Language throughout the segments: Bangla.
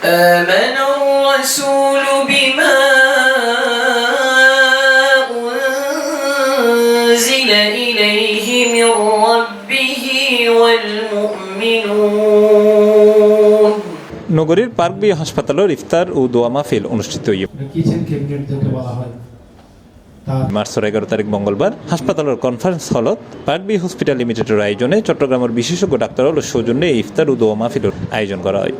آمن الرسول بما أنزل إليه من ربه والمؤمنون নগরীর পার্ক বি হাসপাতালের ইফতার ও দোয়া মাহফিল অনুষ্ঠিত মার্চ 11 তারিখ মঙ্গলবার হাসপাতালের কনফারেন্স হলত পার্ক বি হসপিটাল লিমিটেডের আয়োজনে চট্টগ্রামের বিশেষজ্ঞ ডাক্তারর সৌজন্যে ইফতার ও দোয়া মাহফিলের আয়োজন করা হয়।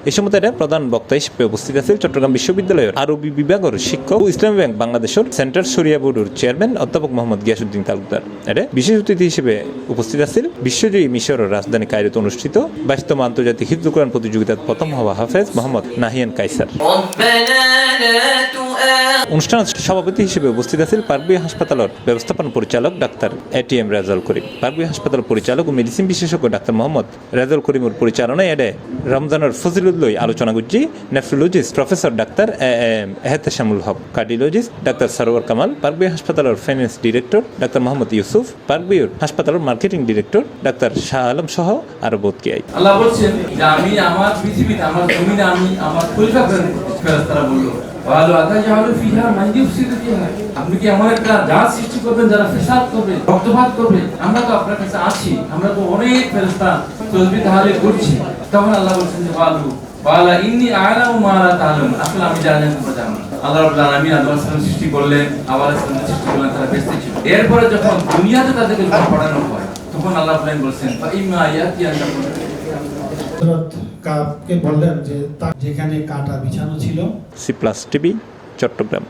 এই সময় প্রধান বক্তা হিসেবে উপস্থিত আছেন চট্টগ্রাম বিশ্ববিদ্যালয়ের আরবি বিভাগের শিক্ষক ও ইসলামী ব্যাংক বাংলাদেশের সেন্টার শরিয়া বোর্ডের চেয়ারম্যান অধ্যাপক মোহাম্মদ গিয়াসউদ্দিন তালুকদার। এর বিশেষ অতিথি হিসেবে উপস্থিত আছেন বিশ্বজয়ী মিশরের রাজধানী কায়রোতে অনুষ্ঠিত 22তম আন্তর্জাতিক হিফজুল কোরআন প্রতিযোগিতার প্রথম হওয়া হাফেজ মোহাম্মদ নাহিয়ান কাইসার। অনুষ্ঠানে সভাপতি হিসেবে উপস্থিত আছেন পার্ক বি হাসপাতালের ব্যবস্থাপনা পরিচালক doctor ATM Rezaul Karim. Park B হাসপাতাল পরিচালক ও মেডিসিন বিশেষজ্ঞ ডাক্তার মোহাম্মদ রেজাউল করিমের পরিচালনায় এডে রমজানের ফজিলত লই আলোচনা করছি nephrologist professor doctor Ehteshamul Haque, cardiologist doctor Sarwar Kamal, park B হাসপাতালের finance director doctor Mohammad Yusuf, park B হাসপাতালের marketing director doctor Shah Alam সহ আরো বহুত কি। আল্লাহ বলছেন যে আমি আমার পৃথিবীতে আমার জমিনে আমি আমার খলিফা ফেরেশতারা বলল ওয়ালা আতাজালু ফিহা মান ইউফসিদু ফিহা, আপনি কি এমন একটা জাত সৃষ্টি করবেন যারা ফসাদ করবে, রক্তপাত করবে? আমরা তো আপনার কাছে আছি, আমরা তো অনেক ফেরেশতা তসবিহ তাহলিল করছি। তখন আল্লাহ বলছেন যে ওয়ালা ইন্নী আ'লামু মা লা তা'লামুন, আসলে আমি জানি তোমরা জানো না। আল্লাহ রাব্বুল আলামিন আদম সৃষ্টি করলেন, আবার সৃষ্টি করলেন, তারা বেঁচে ছিল। এরপরে যখন দুনিয়াতে তাদেরকে পড়ানো হয় তখন আল্লাহ বলছেন ফা ইম্মা ইয়াতিয়াকুম কাপকে বললেন যে যেখানে কাটা বিছানো ছিল। C plus TV Chittagong.